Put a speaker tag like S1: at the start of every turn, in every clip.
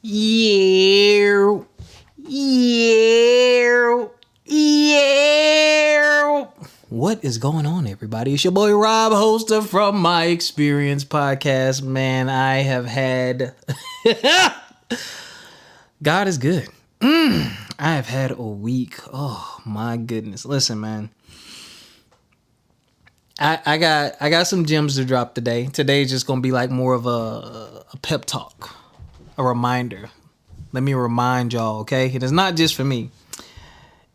S1: Yeah. What is going on, everybody? It's your boy Rob, host of From My Experience podcast. Man, I have had... God is good. I have had a week. Oh, my goodness. Listen, man. I got some gems to drop today. Today's just going to be like more of a pep talk, a reminder. Let me remind y'all, okay? It is not just for me.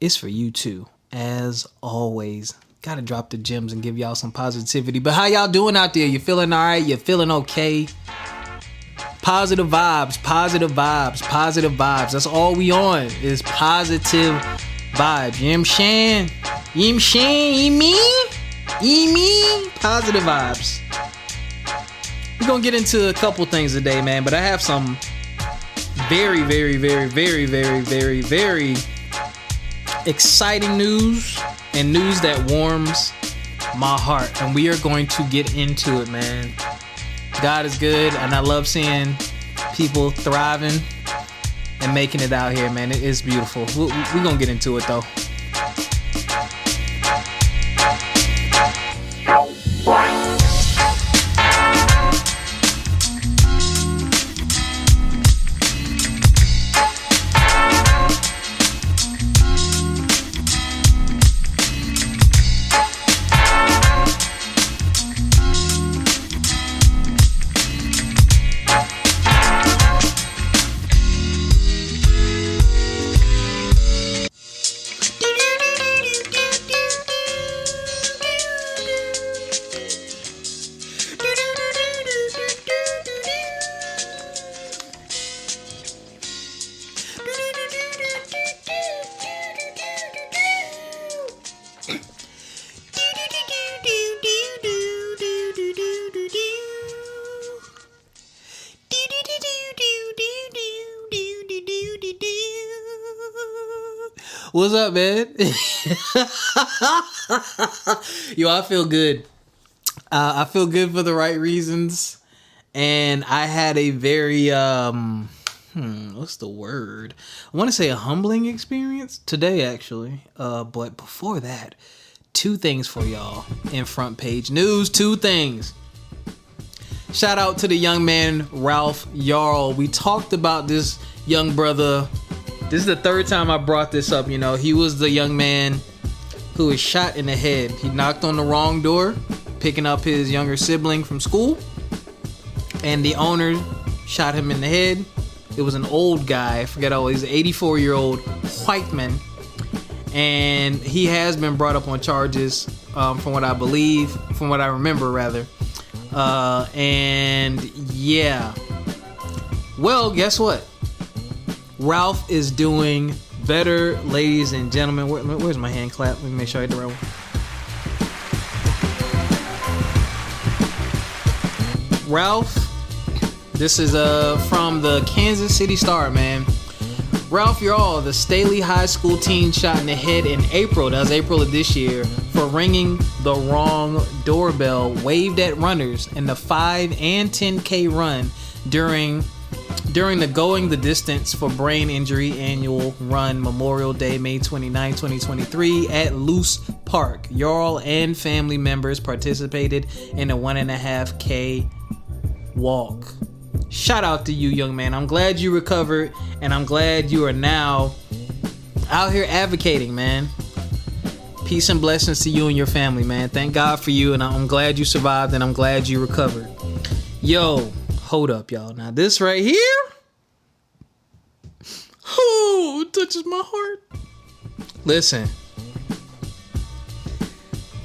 S1: It's for you too. As always, got to drop the gems and give y'all some positivity. But how y'all doing out there? You feeling all right? You feeling okay? Positive vibes, positive vibes, positive vibes. That's all we on is positive vibes. You know what I'm saying? You know what I'm saying? You mean? Positive vibes. We're going to get into a couple things today, man. But I have some very exciting news and news that warms my heart. And we are going to get into it, man. God is good, and I love seeing people thriving and making it out here, man. It is beautiful. We're going to get into it, though. What's up, man? Yo, I feel good. I feel good for the right reasons. And I had a very, what's the word? I want to say a humbling experience today, actually. But before that, two things for y'all in front page news. Two things. Shout out to the young man, Ralph Yarl. We talked about this young brother. This is the third time I brought this up. You know, he was the young man who was shot in the head. He knocked on the wrong door, picking up his younger sibling from school. And the owner shot him in the head. It was an old guy. I forget he's an 84-year-old white man. And he has been brought up on charges, from what I remember, rather. And yeah. Well, guess what? Ralph is doing better, ladies and gentlemen. Where's my hand clap? Let me make sure I hit the right one. Ralph, this is from the Kansas City Star, man. Ralph Yarl, the Staley High School teen shot in the head in April, that was April of this year, for ringing the wrong doorbell, waved at runners in the 5 and 10K run during the Going the Distance for Brain Injury annual run Memorial Day, May 29, 2023 at Luce Park. Yarl and family members participated in a 1.5K walk. Shout out to you, young man. I'm glad you recovered, and I'm glad you are now out here advocating, man. Peace and blessings to you and your family, man. Thank God for you, and I'm glad you survived, and I'm glad you recovered. Yo, hold up, y'all. Now, this right here, it touches my heart. Listen.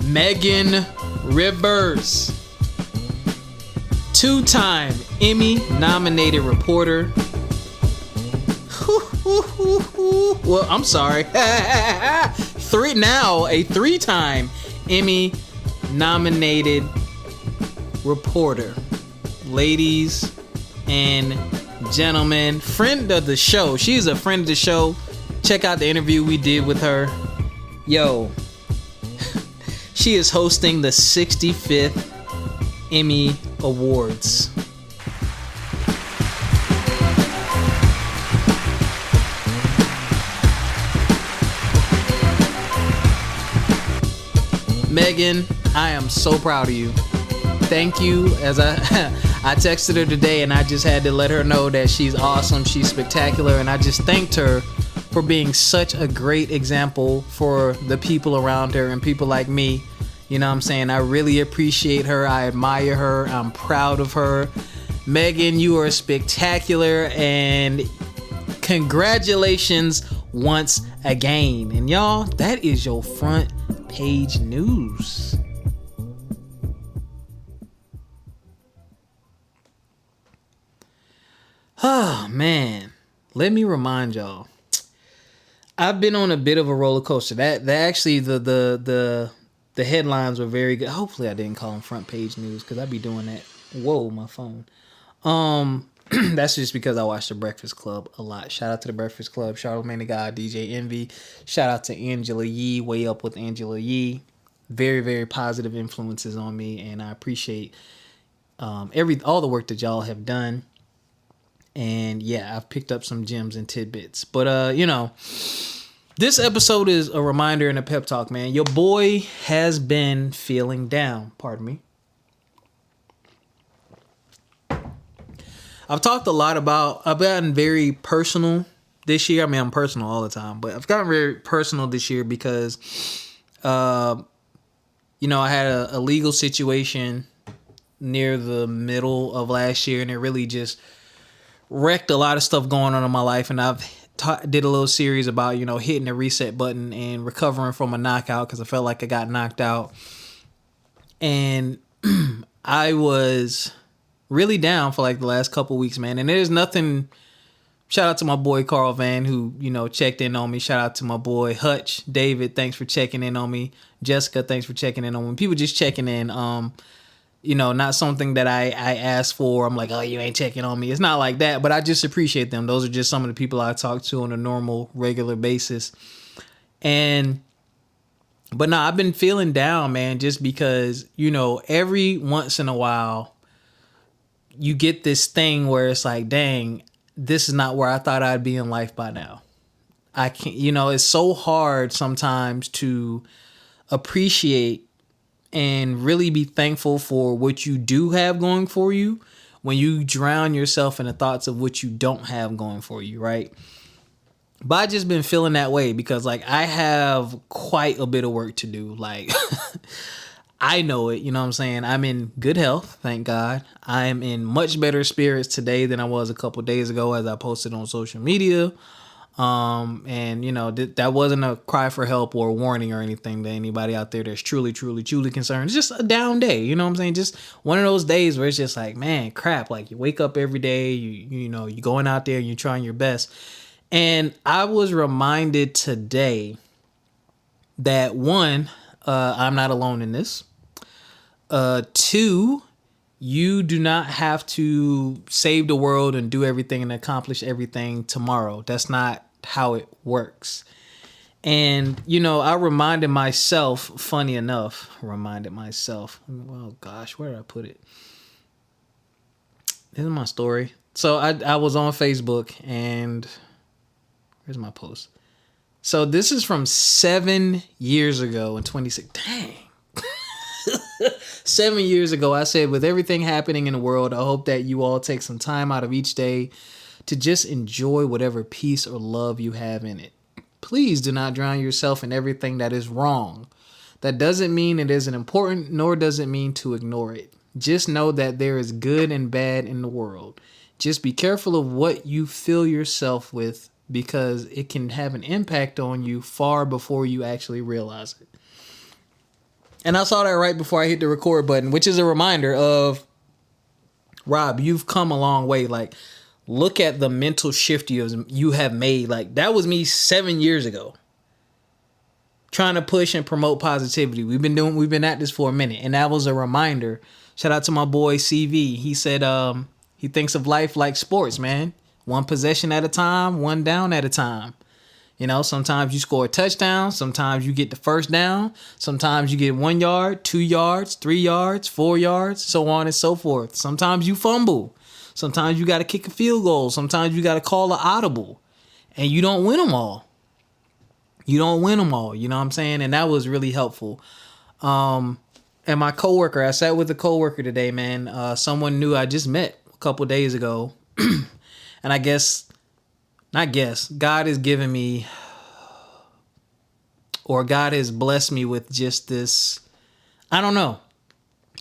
S1: Megan Rivers, two-time Emmy-nominated reporter. Well, I'm sorry. A three-time Emmy-nominated reporter. Ladies and gentlemen, friend of the show. She's a friend of the show. Check out the interview we did with her. Yo, she is hosting the 65th Emmy Awards. Megan, I am so proud of you. Thank you. As I I texted her today and I just had to let her know that she's awesome, she's spectacular, and I just thanked her for being such a great example for the people around her and people like me. You know what I'm saying? I really appreciate her. I admire her. I'm proud of her. Megan, you are spectacular, and congratulations once again. And y'all, that is your front page news. Oh man, let me remind y'all, I've been on a bit of a roller coaster. That actually the headlines were very good. Hopefully I didn't call them front page news, because I'd be doing that. Whoa, my phone. That's just because I watch The Breakfast Club a lot. Shout out to The Breakfast Club, Charlamagne the God, DJ Envy. Shout out to Angela Yee, Way Up with Angela Yee. Very, very positive influences on me, and I appreciate all the work that y'all have done. And yeah, I've picked up some gems and tidbits. But this episode is a reminder and a pep talk, man. Your boy has been feeling down. Pardon me. I've talked a lot about, I've gotten very personal this year. I mean, I'm personal all the time, but I've gotten very personal this year because, I had a legal situation near the middle of last year, and it really just wrecked a lot of stuff going on in my life. And I've did a little series about, hitting the reset button and recovering from a knockout, because I felt like I got knocked out. And I was really down for like the last couple weeks, man. And there's nothing. Shout out to my boy Carl Van, who, checked in on me. Shout out to my boy Hutch. David, thanks for checking in on me. Jessica, thanks for checking in on me. People just checking in. Not something that I asked for. I'm like, oh, you ain't checking on me. It's not like that, but I just appreciate them. Those are just some of the people I talk to on a normal, regular basis. But I've been feeling down, man, just because, every once in a while, you get this thing where it's like, dang, this is not where I thought I'd be in life by now. I can't, it's so hard sometimes to appreciate and really be thankful for what you do have going for you when you drown yourself in the thoughts of what you don't have going for you, right? But I just been feeling that way because, like, I have quite a bit of work to do. Like, I know it, you know what I'm saying? I'm in good health, thank God. I'm in much better spirits today than I was a couple days ago, as I posted on social media. That wasn't a cry for help or a warning or anything to anybody out there that's truly, truly, truly concerned. It's just a down day, you know what I'm saying? Just one of those days where it's just like, man, crap. Like, you wake up every day, you're going out there and you're trying your best. And I was reminded today that, one, I'm not alone in this. Two, you do not have to save the world and do everything and accomplish everything tomorrow. That's not how it works. And, I reminded myself, oh gosh, where did I put it? This is my story. So I was on Facebook, and where's my post? So this is from 7 years ago in 26. Dang. 7 years ago, I said, with everything happening in the world, I hope that you all take some time out of each day to just enjoy whatever peace or love you have in it. Please do not drown yourself in everything that is wrong. That doesn't mean it isn't important, nor does it mean to ignore it. Just know that there is good and bad in the world. Just be careful of what you fill yourself with, because it can have an impact on you far before you actually realize it. And I saw that right before I hit the record button, which is a reminder of, Rob, you've come a long way. Like, look at the mental shift you have made. Like, that was me 7 years ago, trying to push and promote positivity. We've been at this for a minute, and that was a reminder. Shout out to my boy CV. He said he thinks of life like sports, man. One possession at a time, one down at a time. Sometimes you score a touchdown. Sometimes you get the first down. Sometimes you get 1 yard, 2 yards, 3 yards, 4 yards, so on and so forth. Sometimes you fumble. Sometimes you got to kick a field goal. Sometimes you got to call an audible. And you don't win them all. You know what I'm saying? And that was really helpful. And my coworker, I sat with a coworker today, man. Someone new I just met a couple days ago. And God has given me, or God has blessed me with just this. I don't know.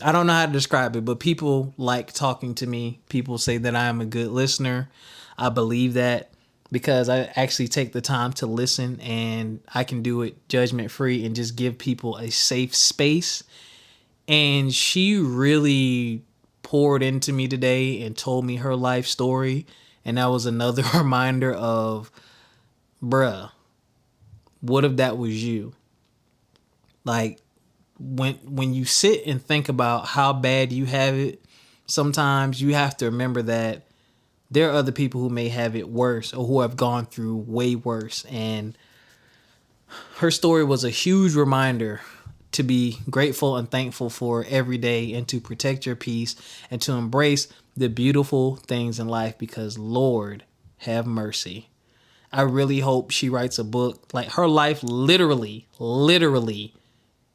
S1: I don't know how to describe it, but people like talking to me. People say that I am a good listener. I believe that because I actually take the time to listen, and I can do it judgment free and just give people a safe space. And she really poured into me today and told me her life story. And that was another reminder of, bruh, what if that was you? Like, when you sit and think about how bad you have it, sometimes you have to remember that there are other people who may have it worse or who have gone through way worse. And her story was a huge reminder to be grateful and thankful for every day, and to protect your peace and to embrace the beautiful things in life, because Lord have mercy. I really hope she writes a book. Like, her life literally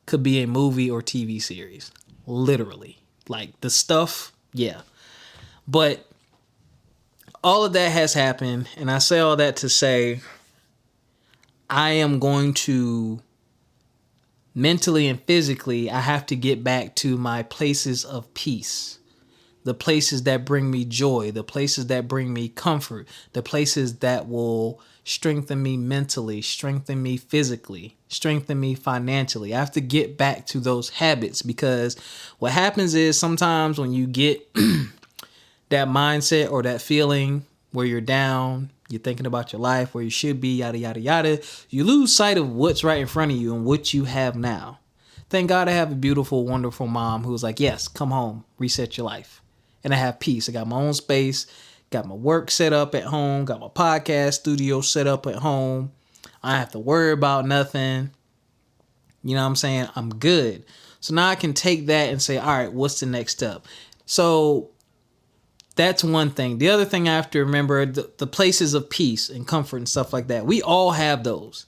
S1: could be a movie or TV series. Literally. Like, the stuff, yeah. But all of that has happened, and I say all that to say I am going to mentally and physically, I have to get back to my places of peace. The places that bring me joy, the places that bring me comfort, the places that will strengthen me mentally, strengthen me physically, strengthen me financially. I have to get back to those habits, because what happens is sometimes when you get that mindset or that feeling where you're down, you're thinking about your life, where you should be, yada, yada, yada, you lose sight of what's right in front of you and what you have now. Thank God I have a beautiful, wonderful mom who's like, yes, come home, reset your life. And I have peace. I got my own space, got my work set up at home, got my podcast studio set up at home. I don't have to worry about nothing. You know what I'm saying? I'm good. So now I can take that and say, all right, what's the next step? So that's one thing. The other thing I have to remember, the places of peace and comfort and stuff like that. We all have those.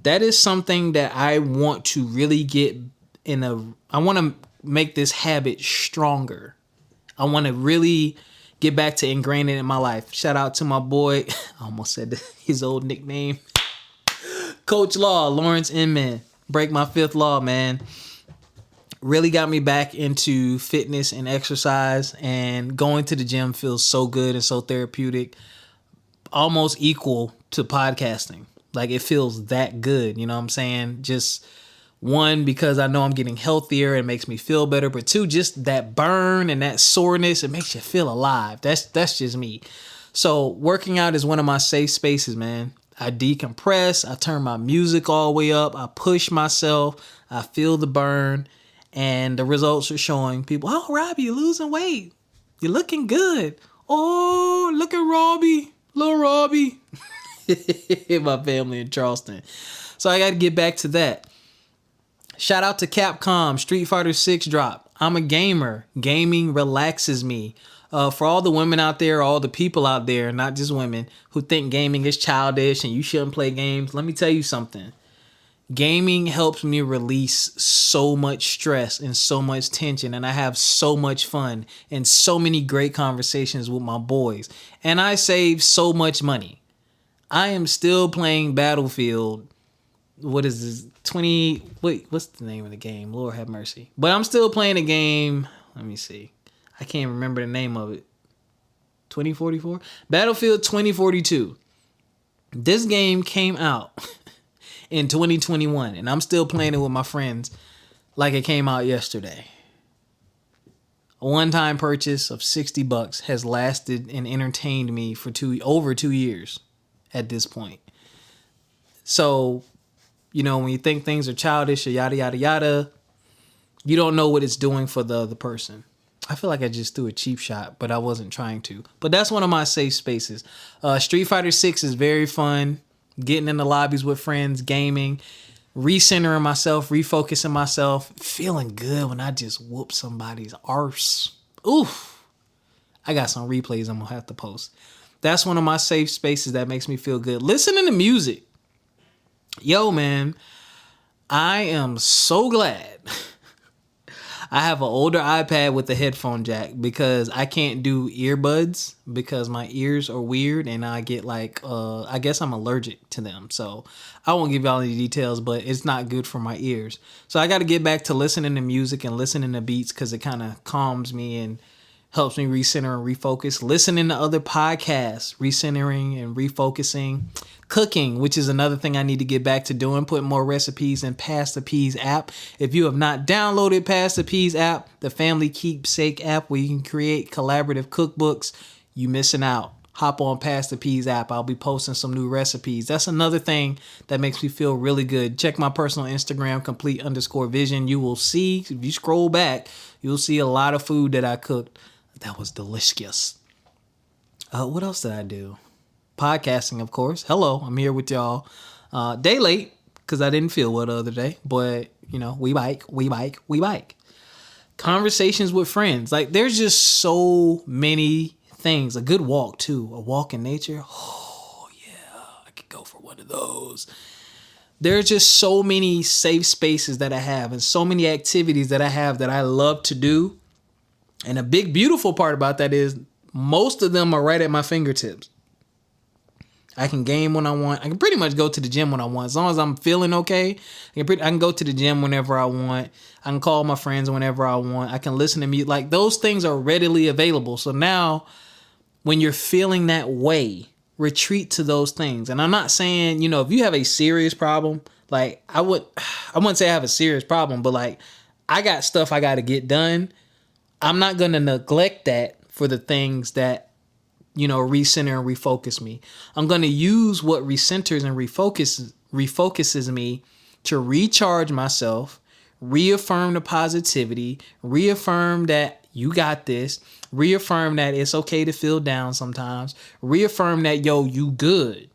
S1: That is something that I want to really get I want to make this habit stronger. I want to really get back to ingraining it in my life. Shout out to my boy, I almost said his old nickname, Coach Law, Lawrence Inman. Break my fifth law, man. Really got me back into fitness and exercise, and going to the gym feels so good and so therapeutic, almost equal to podcasting. Like, it feels that good, you know what I'm saying? Just one, because I know I'm getting healthier and it makes me feel better, but two, just that burn and that soreness, it makes you feel alive. That's just me. So working out is one of my safe spaces, man. I decompress, I turn my music all the way up, I push myself, I feel the burn, and the results are showing. People, oh, Robbie, you're losing weight. You're looking good. Oh, look at Robbie, little Robbie. My family in Charleston. So I got to get back to that. Shout out to Capcom, Street Fighter 6 drop. I'm a gamer. Gaming relaxes me. For all the women out there, all the people out there, not just women, who think gaming is childish and you shouldn't play games, let me tell you something. Gaming helps me release so much stress and so much tension, and I have so much fun and so many great conversations with my boys. And I save so much money. I am still playing Battlefield. What is this? What's the name of the game? Lord have mercy. But I'm still playing a game. Let me see. I can't remember the name of it. 2044? Battlefield 2042. This game came out in 2021, and I'm still playing it with my friends like it came out yesterday. A one-time purchase of $60 has lasted and entertained me for over 2 years at this point. So, you know, when you think things are childish or yada, yada, yada, you don't know what it's doing for the other person. I feel like I just threw a cheap shot, but I wasn't trying to. But that's one of my safe spaces. Street Fighter 6 is very fun. Getting in the lobbies with friends, gaming, recentering myself, refocusing myself, feeling good when I just whoop somebody's arse. Oof. I got some replays I'm going to have to post. That's one of my safe spaces that makes me feel good. Listening to music. Yo, man. I am so glad I have an older iPad with a headphone jack because I can't do earbuds because my ears are weird and I get like, I guess I'm allergic to them. So I won't give y'all any details, but it's not good for my ears. So I got to get back to listening to music and listening to beats because it kind of calms me and helps me recenter and refocus. Listening to other podcasts, recentering and refocusing. Cooking, which is another thing I need to get back to doing, putting more recipes in Pass the Peas app. If you have not downloaded Pass the Peas app, the family keepsake app where you can create collaborative cookbooks, you missing out. Hop on Pass the Peas app. I'll be posting some new recipes. That's another thing that makes me feel really good. Check my personal Instagram, complete_vision. You will see, if you scroll back, you'll see a lot of food that I cooked. That was delicious. What else did I do? Podcasting, of course. Hello, I'm here with y'all. Day late because I didn't feel well the other day, but you know, we bike. Conversations with friends. Like there's just so many things. A good walk too. A walk in nature. Oh yeah, I could go for one of those. There's just so many safe spaces that I have and so many activities that I have that I love to do. And a big beautiful part about that is most of them are right at my fingertips. I can game when I want. I can pretty much go to the gym when I want. As long as I'm feeling okay, I can go to the gym whenever I want. I can call my friends whenever I want. I can listen to music. Like those things are readily available. So now when you're feeling that way, retreat to those things. And I'm not saying, you know, if you have a serious problem, like I wouldn't say I have a serious problem, but like I got stuff I got to get done. I'm not going to neglect that for the things that, you know, recenter and refocus me. I'm going to use what recenters and refocuses me to recharge myself, reaffirm the positivity, reaffirm that you got this, reaffirm that it's okay to feel down sometimes, reaffirm that, yo, you good.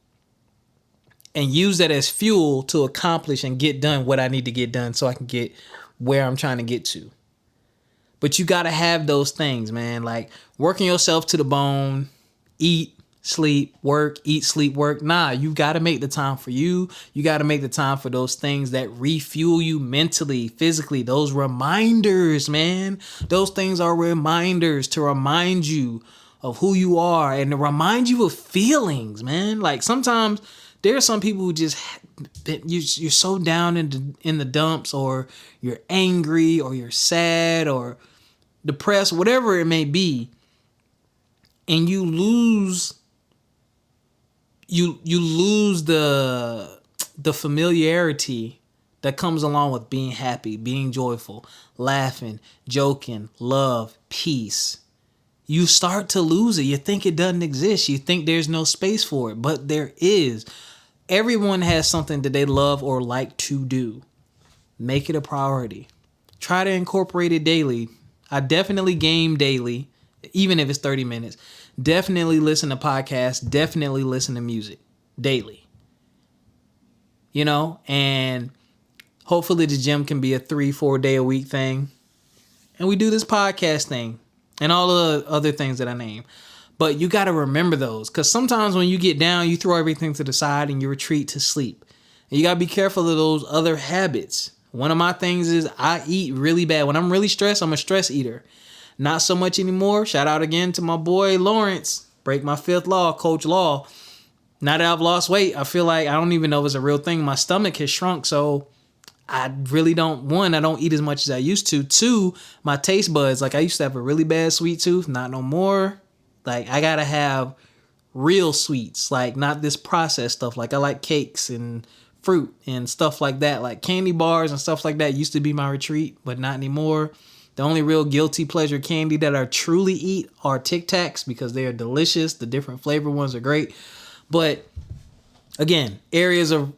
S1: And use that as fuel to accomplish and get done what I need to get done so I can get where I'm trying to get to. But you got to have those things, man. Like working yourself to the bone, eat, sleep, work, eat, sleep, work. Nah, you got to make the time for you. You got to make the time for those things that refuel you mentally, physically. Those reminders, man. Those things are reminders to remind you of who you are and to remind you of feelings, man. Like sometimes there are some people who just, you're so down in the dumps, or you're angry, or you're sad, or depressed, whatever it may be. And you lose the familiarity that comes along with being happy, being joyful, laughing, joking, love, peace. You start to lose it. You think it doesn't exist. You think there's no space for it, but there is. Everyone has something that they love or like to do. Make it a priority. Try to incorporate it daily. I definitely game daily, even if it's 30 minutes. Definitely listen to podcasts. Definitely listen to music daily. You know, and hopefully the gym can be a 3-4 day a week thing. And we do this podcast thing and all the other things that I name. But you got to remember those, because sometimes when you get down, you throw everything to the side and you retreat to sleep. And you got to be careful of those other habits. One of my things is I eat really bad. When I'm really stressed, I'm a stress eater. Not so much anymore. Shout out again to my boy Lawrence. Break my fifth law, Coach Law. Now that I've lost weight, I feel like I don't even know if it's a real thing. My stomach has shrunk, so I really don't, I don't eat as much as I used to. 2, my taste buds, like I used to have a really bad sweet tooth, not no more. Like I gotta have real sweets, like not this processed stuff. Like I like cakes and fruit and stuff like that. Like candy bars and stuff like that used to be my retreat, but not anymore. The only real guilty pleasure candy that I truly eat are Tic Tacs because they are delicious. The different flavor ones are great. But again, areas of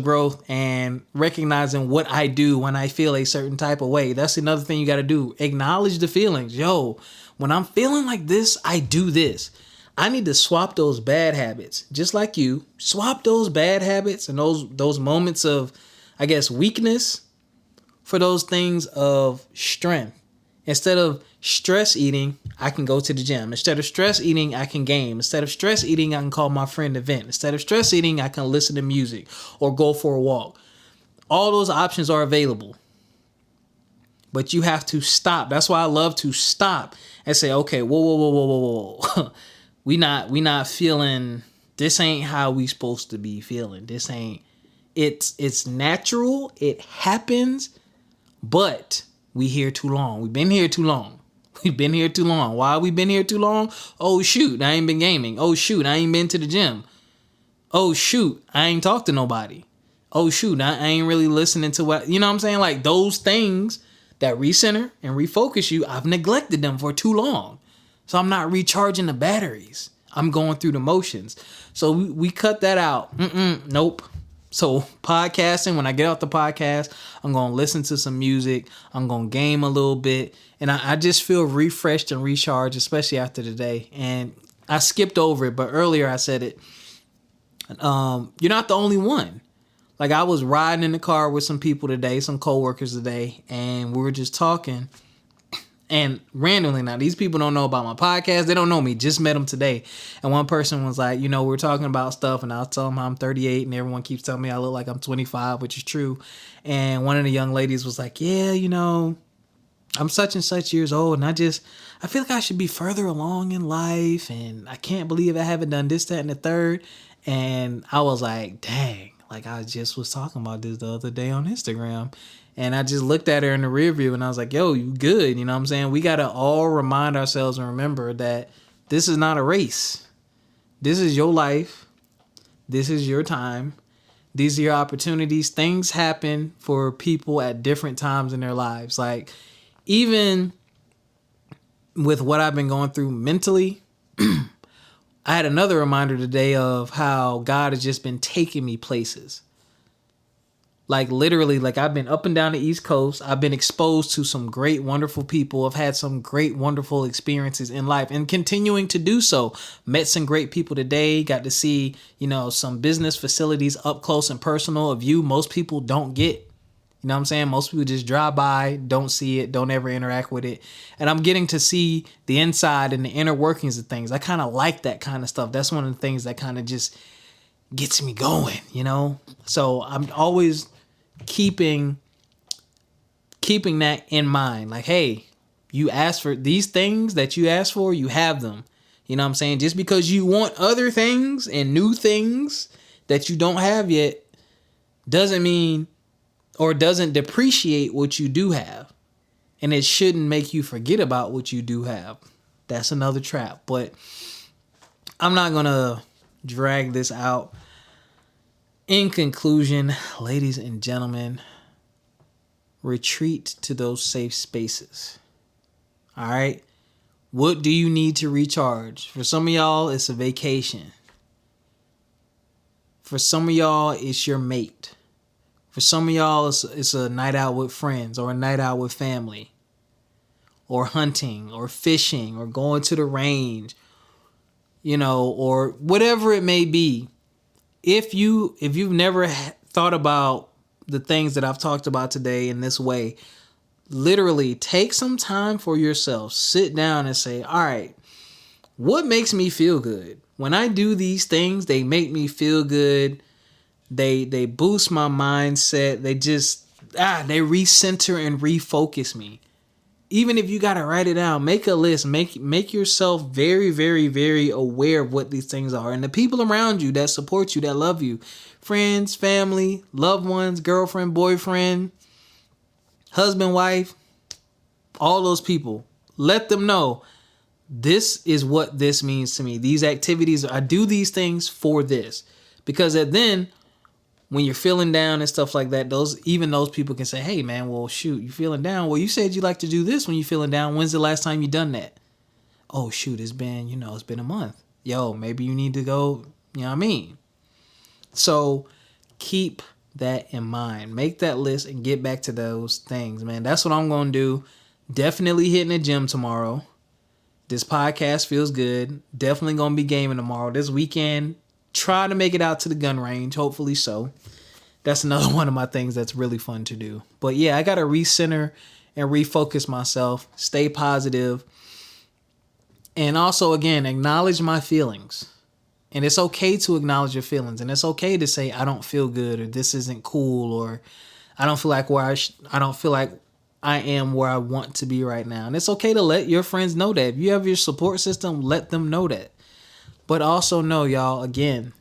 S1: growth and recognizing what I do when I feel a certain type of way. That's another thing you got to do. Acknowledge the feelings. Yo, when I'm feeling like this, I do this. I need to swap those bad habits. Just like you, swap those bad habits and those moments of, I guess, weakness for those things of strength. Instead of stress eating, I can go to the gym. Instead of stress eating, I can game. Instead of stress eating, I can call my friend to vent. Instead of stress eating, I can listen to music or go for a walk. All those options are available. But you have to stop. That's why I love to stop and say, okay, whoa. we not feeling, this ain't how we supposed to be feeling. This ain't, it's natural. It happens, but we here too long. We've been here too long. We've been here too long. Why we been here too long? Oh shoot, I ain't been gaming. Oh shoot, I ain't been to the gym. Oh shoot, I ain't talked to nobody. Oh shoot, I ain't really listening to what, you know what I'm saying? Like those things that recenter and refocus you, I've neglected them for too long. So I'm not recharging the batteries. I'm going through the motions. So we cut that out. Nope. So podcasting, when I get off the podcast, I'm going to listen to some music. I'm going to game a little bit. And I just feel refreshed and recharged, especially after the day. And I skipped over it, but earlier I said it. You're not the only one. Like I was riding in the car with some people today, some coworkers today, and we were just talking. And randomly, now these people don't know about my podcast. They don't know me. Just met them today. And one person was like, we were talking about stuff, and I was telling them I'm 38, and everyone keeps telling me I look like I'm 25, which is true. And one of the young ladies was like, yeah, I'm such and such years old, and I feel like I should be further along in life, and I can't believe I haven't done this, that, and the third. And I was like, dang, like I just was talking about this the other day on Instagram. And I just looked at her in the rear view and I was like, yo, you good. You know what I'm saying? We got to all remind ourselves and remember that this is not a race. This is your life. This is your time. These are your opportunities. Things happen for people at different times in their lives. Like even with what I've been going through mentally, I had another reminder today of how God has just been taking me places. Like literally, like I've been up and down the East Coast. I've been exposed to some great, wonderful people. I've had some great, wonderful experiences in life and continuing to do so. Met some great people today. Got to see, some business facilities up close and personal, a view most people don't get. You know what I'm saying? Most people just drive by, don't see it, don't ever interact with it. And I'm getting to see the inside and the inner workings of things. I kind of like that kind of stuff. That's one of the things that kind of just gets me going, So I'm always keeping that in mind. Like, hey, you asked for these things that you asked for, you have them. You know what I'm saying? Just because you want other things and new things that you don't have yet doesn't mean or doesn't depreciate what you do have. And it shouldn't make you forget about what you do have. That's another trap. But I'm not going to drag this out. In conclusion, ladies and gentlemen, retreat to those safe spaces. All right? What do you need to recharge? For some of y'all, it's a vacation. For some of y'all, it's your mate. For some of y'all, it's a night out with friends or a night out with family. Or hunting or fishing or going to the range, or whatever it may be. If you've never thought about the things that I've talked about today in this way, literally take some time for yourself. Sit down and say, all right, what makes me feel good? When I do these things, they make me feel good. They boost my mindset. They just, they recenter and refocus me. Even if you got to write it down, make a list, make yourself very, very, very aware of what these things are. And the people around you that support you, that love you, friends, family, loved ones, girlfriend, boyfriend, husband, wife, all those people, let them know this is what this means to me. These activities, I do these things for this. Because then when you're feeling down and stuff like that, those people can say, hey man, well shoot, you feeling down? Well, you said you like to do this when you're feeling down. When's the last time you done that? Oh shoot, it's been a month. Yo, maybe you need to go, you know what I mean? So keep that in mind. Make that list and get back to those things, man. That's what I'm going to do. Definitely hitting the gym tomorrow. This podcast feels good. Definitely going to be gaming tomorrow. This weekend, try to make it out to the gun range. Hopefully so. That's another one of my things that's really fun to do. But yeah, I got to recenter and refocus myself. Stay positive. And also, again, acknowledge my feelings. And it's okay to acknowledge your feelings. And it's okay to say, I don't feel good, or this isn't cool, or I don't feel like I don't feel like I am where I want to be right now. And it's okay to let your friends know that. If you have your support system, let them know that. But also know, y'all, again,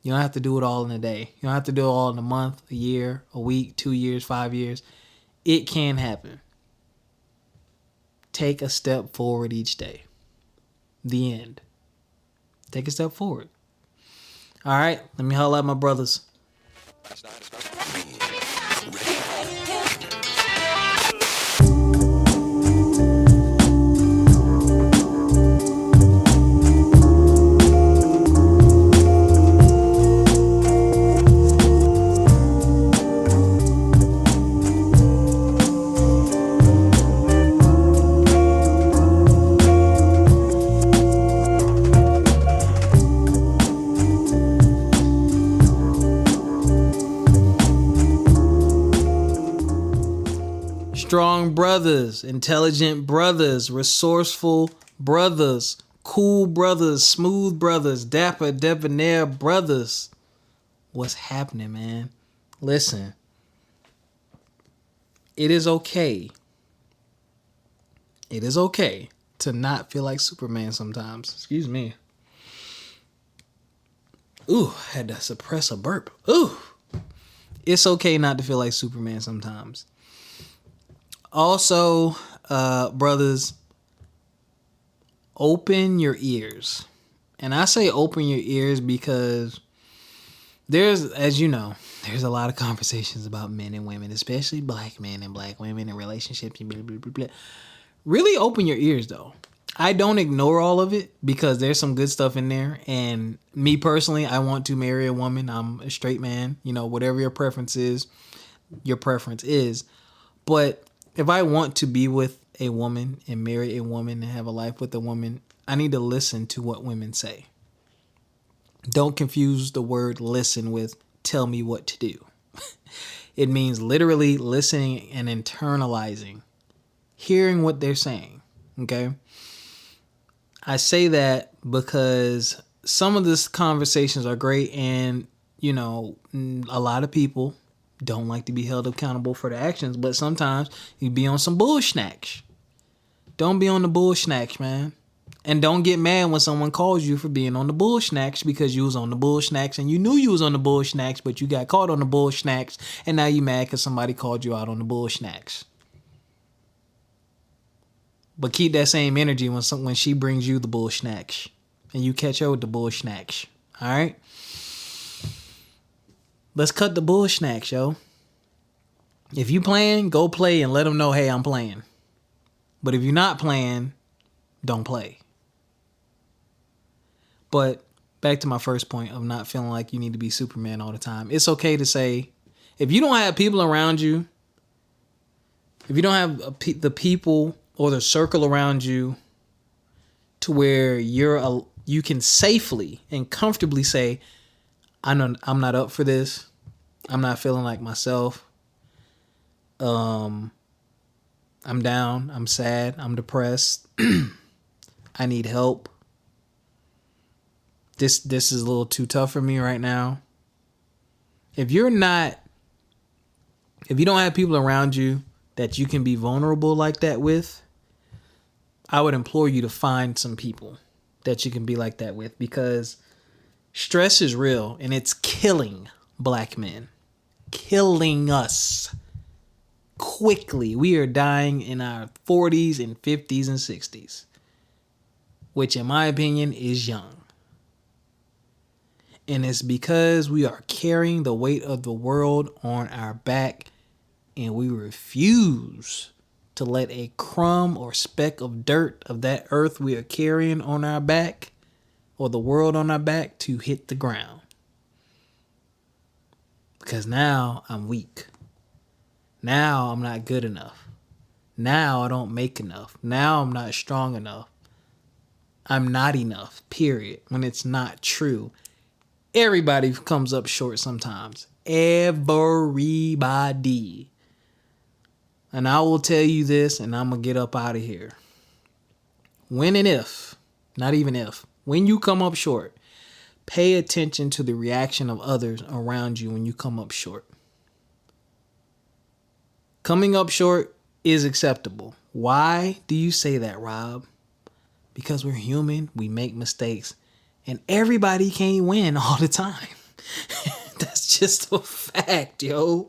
S1: you don't have to do it all in a day. You don't have to do it all in a month, a year, a week, 2 years, 5 years. It can happen. Take a step forward each day. The end. Take a step forward. All right, let me holler at my brothers. Strong brothers, intelligent brothers, resourceful brothers, cool brothers, smooth brothers, dapper, debonair brothers. What's happening, man? Listen, it is okay. It is okay to not feel like Superman sometimes. Excuse me. Ooh, had to suppress a burp. Ooh. It's okay not to feel like Superman sometimes. Also, brothers, open your ears. And I say open your ears because there's, as you know, there's a lot of conversations about men and women, especially black men and black women and relationships. Blah, blah, blah, blah. Really open your ears, though. I don't ignore all of it because there's some good stuff in there. And me personally, I want to marry a woman. I'm a straight man. You know, whatever your preference is, your preference is. But if I want to be with a woman and marry a woman and have a life with a woman, I need to listen to what women say. Don't confuse the word listen with tell me what to do. It means literally listening and internalizing, hearing what they're saying. Okay? I say that because some of these conversations are great and, you know, a lot of people don't like to be held accountable for their actions, but sometimes you be on some bullshnacks. Don't be on the bullshnacks, man. And don't get mad when someone calls you for being on the bullshnacks because you was on the bullshnacks and you knew you was on the bullshnacks, but you got caught on the bullshnacks and now you mad because somebody called you out on the bullshnacks. But keep that same energy when she brings you the bullshnacks and you catch her with the bullshnacks. All right? Let's cut the bullshnacks, yo. If you playing, go play and let them know, hey, I'm playing. But if you're not playing, don't play. But back to my first point of not feeling like you need to be Superman all the time. It's okay to say, if you don't have people around you, if you don't have the people or the circle around you to where you can safely and comfortably say, I'm not up for this. I'm not feeling like myself. I'm down. I'm sad. I'm depressed. I need help. This is a little too tough for me right now. If you don't have people around you that you can be vulnerable like that with, I would implore you to find some people that you can be like that with because stress is real and it's killing black men. Killing us quickly. We are dying in our 40s and 50s and 60s, which in my opinion is young. And it's because we are carrying the weight of the world on our back and we refuse to let a crumb or speck of dirt of that earth we are carrying on our back or the world on our back to hit the ground. Because now I'm weak. Now I'm not good enough. Now I don't make enough. Now I'm not strong enough. I'm not enough, period. When it's not true. Everybody comes up short sometimes. Everybody. And I will tell you this, and I'm going to get up out of here. When and if, not even if, when you come up short, pay attention to the reaction of others around you when you come up short. Coming up short is acceptable. Why do you say that, Rob? Because we're human, we make mistakes, and everybody can't win all the time. That's just a fact, yo.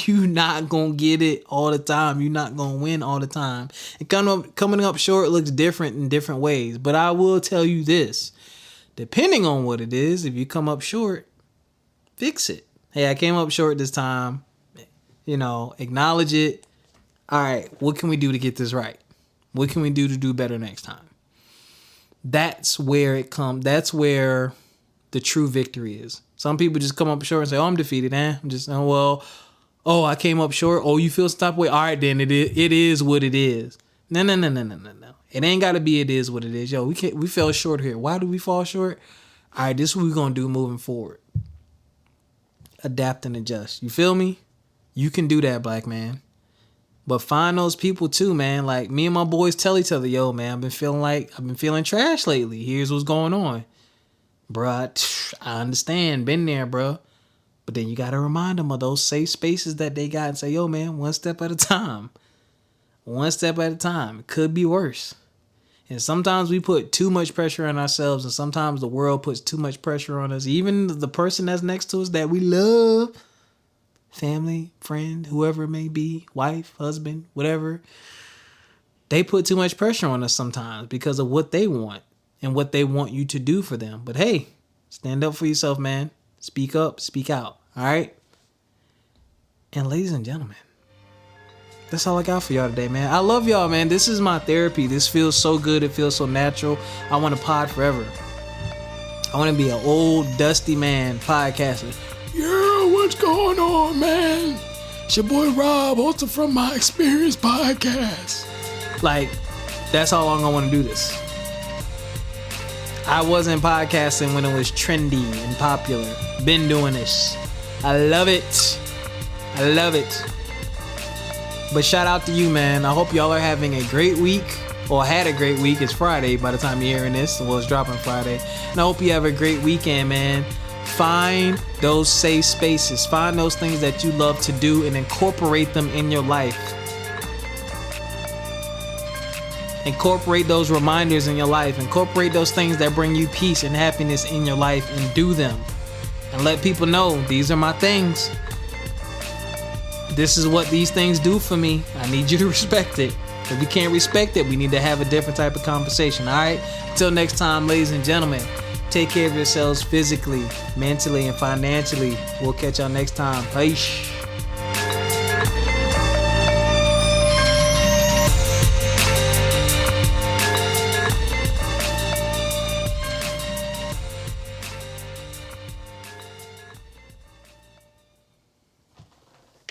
S1: You not gonna get it all the time. You're not gonna win all the time. And coming up short looks different in different ways. But I will tell you this. Depending on what it is, if you come up short, fix it. Hey, I came up short this time. Acknowledge it. All right, what can we do to get this right? What can we do to do better next time? That's where it comes. That's where the true victory is. Some people just come up short and say, "Oh, I'm defeated." I came up short. Oh, you feel some type of way? All right, then it is what it is. No. It ain't gotta be. It is what it is. Yo, we fell short here. Why do we fall short? All right, this is what we're gonna do moving forward. Adapt and adjust. You feel me? You can do that, black man. But find those people too, man. Like me and my boys tell each other, yo, man, I've been feeling trash lately. Here's what's going on. Bruh, I understand. Been there, bruh. But then you got to remind them of those safe spaces that they got and say, yo, man, one step at a time. One step at a time. It could be worse. And sometimes we put too much pressure on ourselves, and sometimes the world puts too much pressure on us. Even the person that's next to us that we love, family, friend, whoever it may be, wife, husband, whatever, they put too much pressure on us sometimes because of what they want and what they want you to do for them. But hey, stand up for yourself, man. Speak up, speak out. All right? And ladies and gentlemen, that's all I got for y'all today, man. I love y'all, man. This is my therapy. This feels so good. It feels so natural. I want to pod forever. I want to be an old, dusty man podcaster. Yeah, what's going on, man? It's your boy Rob, host of From My Experience podcast. Like, that's how long I want to do this. I wasn't podcasting when it was trendy and popular. Been doing this. I love it. I love it. But shout out to you, man. I hope y'all are having a great week. Or had a great week. It's Friday by the time you're hearing this. Well, it's dropping Friday. And I hope you have a great weekend, man. Find those safe spaces. Find those things that you love to do and incorporate them in your life. Incorporate those reminders in your life. Incorporate those things that bring you peace and happiness in your life and do them. And let people know these are my things. This is what these things do for me. I need you to respect it. If we can't respect it, we need to have a different type of conversation. All right? Until next time, ladies and gentlemen, take care of yourselves physically, mentally, and financially. We'll catch y'all next time. Peace.